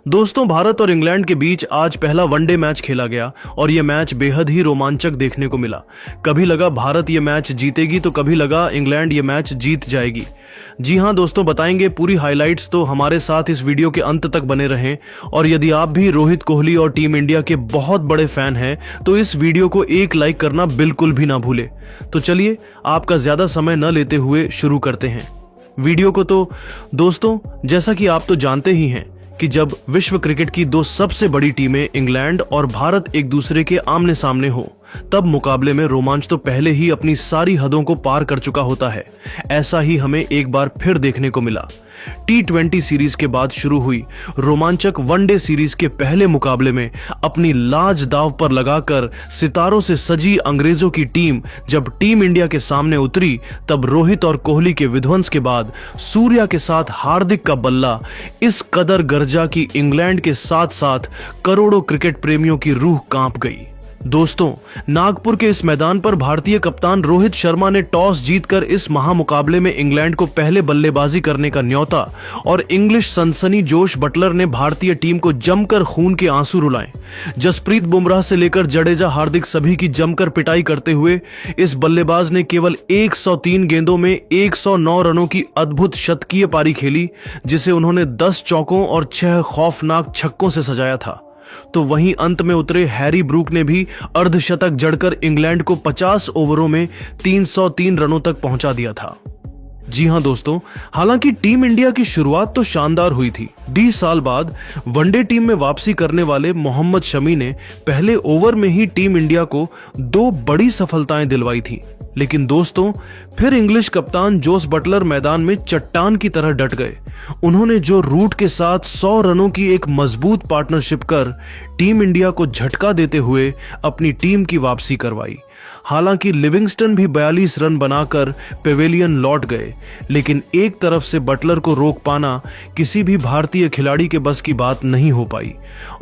दोस्तों, भारत और इंग्लैंड के बीच आज पहला वनडे मैच खेला गया और यह मैच बेहद ही रोमांचक देखने को मिला। कभी लगा भारत ये मैच जीतेगी तो कभी लगा इंग्लैंड ये मैच जीत जाएगी। जी हां दोस्तों, बताएंगे पूरी हाइलाइट्स, तो हमारे साथ इस वीडियो के अंत तक बने रहें। और यदि आप भी रोहित कोहली और टीम इंडिया के बहुत बड़े फैन हैं तो इस वीडियो को एक लाइक करना बिल्कुल भी ना भूलें। तो चलिए आपका ज्यादा समय न लेते हुए शुरू करते हैं वीडियो को। तो दोस्तों, जैसा कि आप तो जानते ही हैं कि जब विश्व क्रिकेट की दो सबसे बड़ी टीमें इंग्लैंड और भारत एक दूसरे के आमने सामने हो, तब मुकाबले में रोमांच तो पहले ही अपनी सारी हदों को पार कर चुका होता है। ऐसा ही हमें एक बार फिर देखने को मिला। T20 सीरीज के बाद शुरू हुई रोमांचक वनडे सीरीज के पहले मुकाबले में अपनी लाज दांव पर लगाकर सितारों से सजी अंग्रेजों की टीम जब टीम इंडिया के सामने उतरी, तब रोहित और कोहली के विध्वंस के बाद सूर्या के साथ हार्दिक का बल्ला इस कदर गरजा कि इंग्लैंड के साथ साथ करोड़ों क्रिकेट प्रेमियों की रूह कांप गई। दोस्तों, नागपुर के इस मैदान पर भारतीय कप्तान रोहित शर्मा ने टॉस जीतकर इस महामुकाबले में इंग्लैंड को पहले बल्लेबाजी करने का न्योता और इंग्लिश सनसनी जोश बटलर ने भारतीय टीम को जमकर खून के आंसू रुलाए। जसप्रीत बुमराह से लेकर जडेजा हार्दिक सभी की जमकर पिटाई करते हुए इस बल्लेबाज ने केवल 103 गेंदों में 109 रनों की अद्भुत शतकीय पारी खेली, जिसे उन्होंने 10 चौकों और 6 खौफनाक छक्कों से सजाया था। तो वहीं अंत में उतरे हैरी ब्रूक ने भी अर्धशतक जड़कर इंग्लैंड को 50 ओवरों में 303 रनों तक पहुंचा दिया था। जी हां दोस्तों, हालांकि टीम इंडिया की शुरुआत तो शानदार हुई थी। 20 साल बाद वनडे टीम में वापसी करने वाले मोहम्मद शमी ने पहले ओवर में ही टीम इंडिया को 2 बड़ी सफलताएं दिलवाई थी। लेकिन दोस्तों, फिर इंग्लिश कप्तान जोस बटलर मैदान में चट्टान की तरह डट गए। उन्होंने जो रूट के साथ 100 रनों की एक मजबूत पार्टनरशिप कर टीम इंडिया को झटका देते हुए अपनी टीम की वापसी करवाई। हालांकि लिविंगस्टन भी 42 रन बनाकर पेवेलियन लौट गए, लेकिन एक तरफ से बटलर को रोक पाना किसी भी भारतीय खिलाड़ी के बस की बात नहीं हो पाई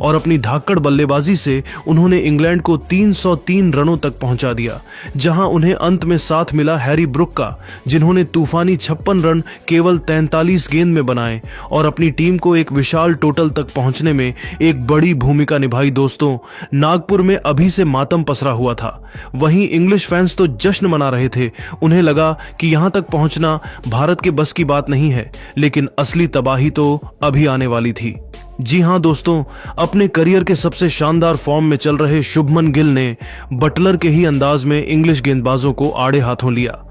और अपनी धाकड़ बल्लेबाजी से उन्होंने इंग्लैंड को 303 रनों तक पहुंचा दिया, जहां उन्हें अंत में साथ मिला हैरी ब्रूक का, जिन्होंने तूफानी 56 रन केवल 43 गेंद में बनाए और अपनी टीम को एक विशाल टोटल तक पहुंचने में एक बड़ी भूमिका निभाई। दोस्तों, नागपुर में अभी से मातम पसरा हुआ था। वहीं इंग्लिश फैंस तो जश्न मना रहे थे। उन्हें लगा कि यहां तक पहुंचना भारत के बस की बात नहीं है, लेकिन असली तबाही तो अभी आने वाली थी। जी हां दोस्तों, अपने करियर के सबसे शानदार फॉर्म में चल रहे शुभमन गिल ने बटलर के ही अंदाज में इंग्लिश गेंदबाजों को आड़े हाथों लिया।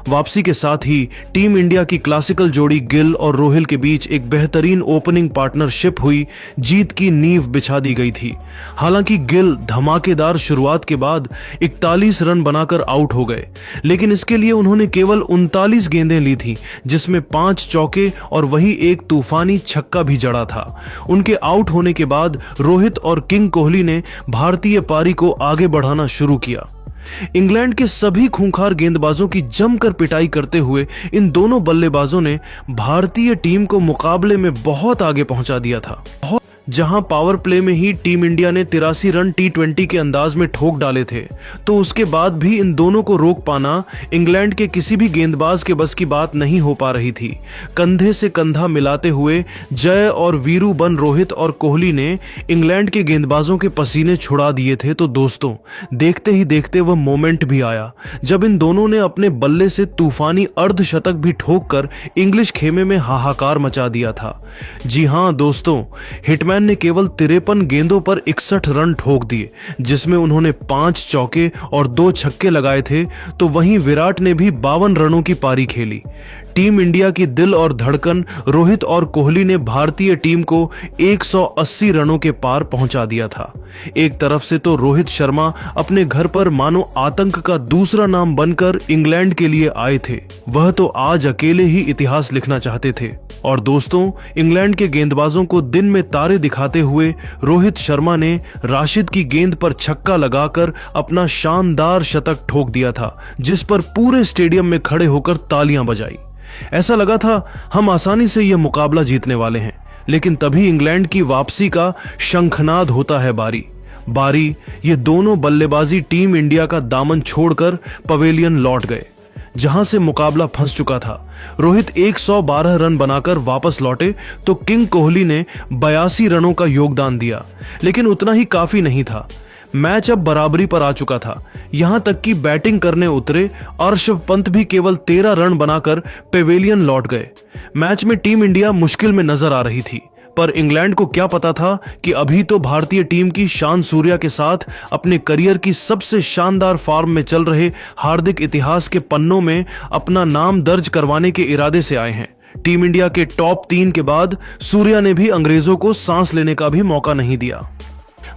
वापसी के साथ ही टीम इंडिया की क्लासिकल जोड़ी गिल और रोहिल के बीच एक बेहतरीन ओपनिंग पार्टनरशिप हुई, जीत की नींव बिछा दी गई थी। हालांकि गिल धमाकेदार शुरुआत के बाद 41 रन बनाकर आउट हो गए, लेकिन इसके लिए उन्होंने केवल 39 गेंदें ली थी, जिसमें 5 चौके और वही एक तूफानी छक्का भी जड़ा था। उनके आउट होने के बाद रोहित और किंग कोहली ने भारतीय पारी को आगे बढ़ाना शुरू किया। इंग्लैंड के सभी खूंखार गेंदबाजों की जमकर पिटाई करते हुए इन दोनों बल्लेबाजों ने भारतीय टीम को मुकाबले में बहुत आगे पहुंचा दिया था। जहां पावर प्ले में ही टीम इंडिया ने 83 रन T20 के अंदाज में ठोक डाले थे, तो उसके बाद भी इन दोनों को रोक पाना इंग्लैंड के किसी भी गेंदबाज के बस की बात नहीं हो पा रही थी। कंधे से कंधा मिलाते हुए जय और वीरू बन रोहित और कोहली ने इंग्लैंड के गेंदबाजों के पसीने छुड़ा दिए थे। तो दोस्तों, देखते ही देखते वह मोमेंट भी आया जब इन दोनों ने अपने बल्ले से तूफानी अर्धशतक भी ठोक कर इंग्लिश खेमे में हाहाकार मचा दिया था। जी हां दोस्तों, हिटमैन ने केवल 53 गेंदों पर 61 रन ठोक दिए, जिसमें उन्होंने 5 चौके और 2 छक्के लगाए थे। तो वहीं विराट ने भी 52 रनों की पारी खेली। टीम इंडिया की दिल और धड़कन रोहित और कोहली ने भारतीय टीम को 180 रनों के पार पहुंचा दिया था। एक तरफ से तो रोहित शर्मा अपने घर पर मानो आतंक का दूसरा नाम बनकर इंग्लैंड के लिए आए थे। वह तो आज अकेले ही इतिहास लिखना चाहते थे। और दोस्तों, इंग्लैंड के गेंदबाजों को दिन में तारे दिखाते हुए रोहित शर्मा ने राशिद की गेंद पर छक्का लगाकर अपना शानदार शतक ठोक दिया था, जिस पर पूरे स्टेडियम में खड़े होकर तालियां बजाई। ऐसा लगा था हम आसानी से यह मुकाबला जीतने वाले हैं, लेकिन तभी इंग्लैंड की वापसी का शंखनाद होता है बारी ये दोनों बल्लेबाजी टीम इंडिया का दामन छोड़कर पवेलियन लौट गए। जहां से मुकाबला फंस चुका था। रोहित 112 रन बनाकर वापस लौटे तो किंग कोहली ने 82 रनों का योगदान दिया, लेकिन उतना ही काफी नहीं था। मैच अब बराबरी पर आ चुका था। यहां तक कि बैटिंग करने उतरे ऋषभ पंत भी केवल 13 रन बनाकर पेवेलियन लौट गए। मैच में टीम इंडिया मुश्किल में नजर आ रही थी, पर इंग्लैंड को क्या पता था कि अभी तो भारतीय टीम की शान सूर्या के साथ अपने करियर की सबसे शानदार फॉर्म में चल रहे हार्दिक इतिहास के पन्नों में अपना नाम दर्ज करवाने के इरादे से आए हैं। टीम इंडिया के टॉप 3 के बाद सूर्या ने भी अंग्रेजों को सांस लेने का भी मौका नहीं दिया।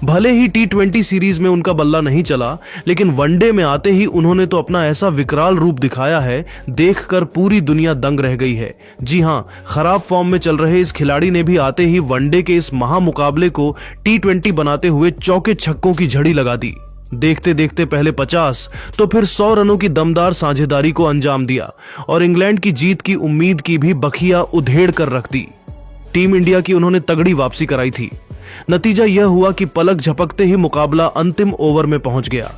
भले ही T20 सीरीज में उनका बल्ला नहीं चला, लेकिन वनडे में आते ही उन्होंने तो अपना ऐसा विकराल रूप दिखाया है, देखकर पूरी दुनिया दंग रह गई है। जी हां, खराब फॉर्म में चल रहे इस खिलाड़ी ने भी आते ही वनडे के इस महामुकाबले को T20 बनाते हुए चौके छक्कों की झड़ी लगा दी। देखते देखते पहले 50 तो फिर 100 रनों की दमदार साझेदारी को अंजाम दिया और इंग्लैंड की जीत की उम्मीद की भी बखिया उधेड़ कर रख दी। टीम इंडिया की उन्होंने तगड़ी वापसी कराई थी। नतीजा यह हुआ कि पलक झपकते ही मुकाबला अंतिम ओवर में पहुंच गया।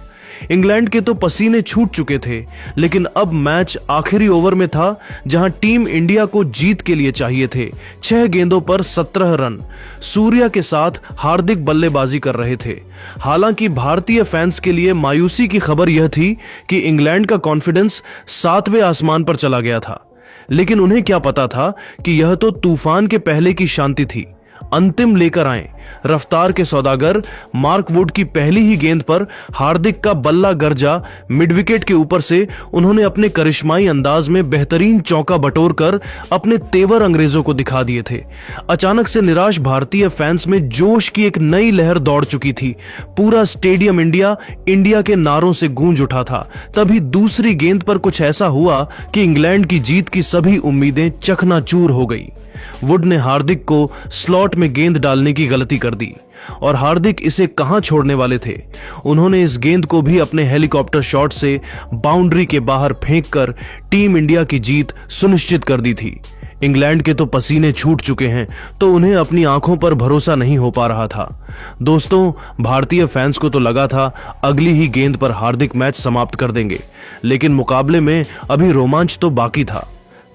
इंग्लैंड के तो पसीने छूट चुके थे, लेकिन अब मैच आखिरी ओवर में था, जहां टीम इंडिया को जीत के लिए चाहिए थे 6 गेंदों पर 17 रन। सूर्या के साथ हार्दिक बल्लेबाजी कर रहे थे। हालांकि भारतीय फैंस के लिए मायूसी की खबर यह थी कि इंग्लैंड का कॉन्फिडेंस 7वें आसमान पर चला गया था, लेकिन उन्हें क्या पता था कि यह तो तूफान के पहले की शांति थी। अंतिम लेकर आए रफ्तार के सौदागर मार्क वुड की पहली ही गेंद पर हार्दिक का बल्ला गरजा मिड विकेट के ऊपर से उन्होंने अपने करिश्माई अंदाज में बेहतरीन चौका बटोरकर अपने तेवर अंग्रेजों को दिखा दिए थे। अचानक से निराश भारतीय फैंस में जोश की एक नई लहर दौड़ चुकी थी। पूरा स्टेडियम इंडिया के नारों से गूंज उठा था। तभी दूसरी गेंद पर कुछ ऐसा हुआ कि इंग्लैंड की जीत की सभी उम्मीदें चकनाचूर हो गई। वुड ने हार्दिक को स्लॉट में गेंद डालने की गलती कर दी और हार्दिक इसे कहां छोड़ने वाले थे। उन्होंने इस गेंद को भी अपने हेलीकॉप्टर शॉट से बाउंड्री के बाहर फेंककर टीम इंडिया की जीत सुनिश्चित कर दी थी। इंग्लैंड के तो पसीने छूट चुके हैं, तो उन्हें अपनी आंखों पर भरोसा नहीं हो पा रहा था। दोस्तों, भारतीय फैंस को तो लगा था अगली ही गेंद पर हार्दिक मैच समाप्त कर देंगे, लेकिन मुकाबले में अभी रोमांच तो बाकी था।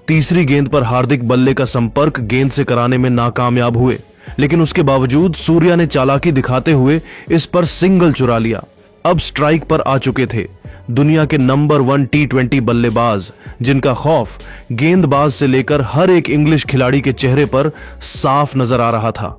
तीसरी गेंद पर हार्दिक बल्ले का संपर्क गेंद से कराने में नाकामयाब हुए, लेकिन उसके बावजूद सूर्या ने चालाकी दिखाते हुए इस पर सिंगल चुरा लिया। अब स्ट्राइक पर आ चुके थे दुनिया के नंबर 1 T20 बल्लेबाज, जिनका खौफ गेंदबाज से लेकर हर एक इंग्लिश खिलाड़ी के चेहरे पर साफ नजर आ रहा था।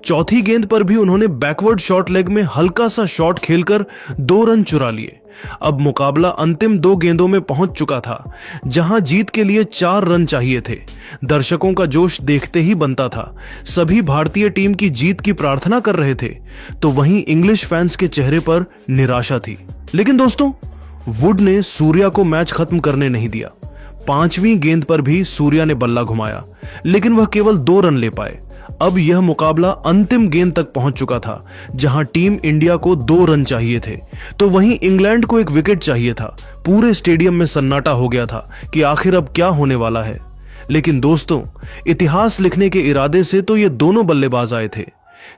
चौथी गेंद पर भी उन्होंने बैकवर्ड शॉर्ट लेग में हल्का सा शॉट खेलकर 2 रन चुरा लिए। अब मुकाबला अंतिम 2 गेंदों में पहुंच चुका था, जहां जीत के लिए 4 रन चाहिए थे। दर्शकों का जोश देखते ही बनता था। सभी भारतीय टीम की जीत की प्रार्थना कर रहे थे, तो वहीं इंग्लिश फैंस के चेहरे पर निराशा थी। लेकिन दोस्तों, वुड ने सूर्या को मैच खत्म करने नहीं दिया। 5वीं गेंद पर भी सूर्या ने बल्ला घुमाया, लेकिन वह केवल 2 रन ले पाए। अब यह मुकाबला अंतिम गेंद तक पहुंच चुका था, जहां टीम इंडिया को 2 रन चाहिए थे, तो वहीं इंग्लैंड को 1 विकेट चाहिए था। पूरे स्टेडियम में सन्नाटा हो गया था कि आखिर अब क्या होने वाला है। लेकिन दोस्तों, इतिहास लिखने के इरादे से तो ये दोनों बल्लेबाज आए थे।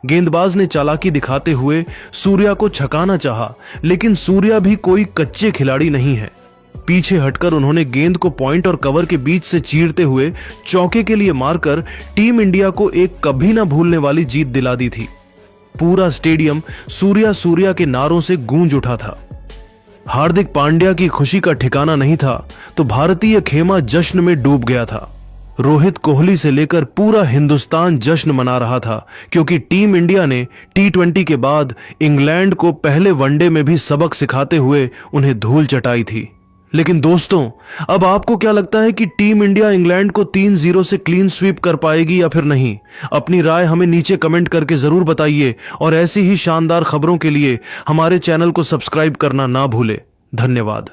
गेंदबाज ने चालाकी दिखाते हुए सूर्या को छकाना चाहा, लेकिन सूर्या भी कोई कच्चे खिलाड़ी नहीं है। पीछे हटकर उन्होंने गेंद को पॉइंट और कवर के बीच से चीरते हुए चौके के लिए मारकर टीम इंडिया को एक कभी ना भूलने वाली जीत दिला दी थी। पूरा स्टेडियम सूर्या के नारों से गूंज उठा था। हार्दिक पांड्या की खुशी का ठिकाना नहीं था, तो भारतीय खेमा जश्न में डूब गया था। रोहित कोहली से लेकर पूरा हिंदुस्तान जश्न मना रहा था, क्योंकि टीम इंडिया ने T20 के बाद इंग्लैंड को पहले वनडे में भी सबक सिखाते हुए उन्हें धूल चटाई थी। लेकिन दोस्तों, अब आपको क्या लगता है कि टीम इंडिया इंग्लैंड को 3-0 से क्लीन स्वीप कर पाएगी या फिर नहीं? अपनी राय हमें नीचे कमेंट करके जरूर बताइए, और ऐसी ही शानदार खबरों के लिए हमारे चैनल को सब्सक्राइब करना ना भूले। धन्यवाद।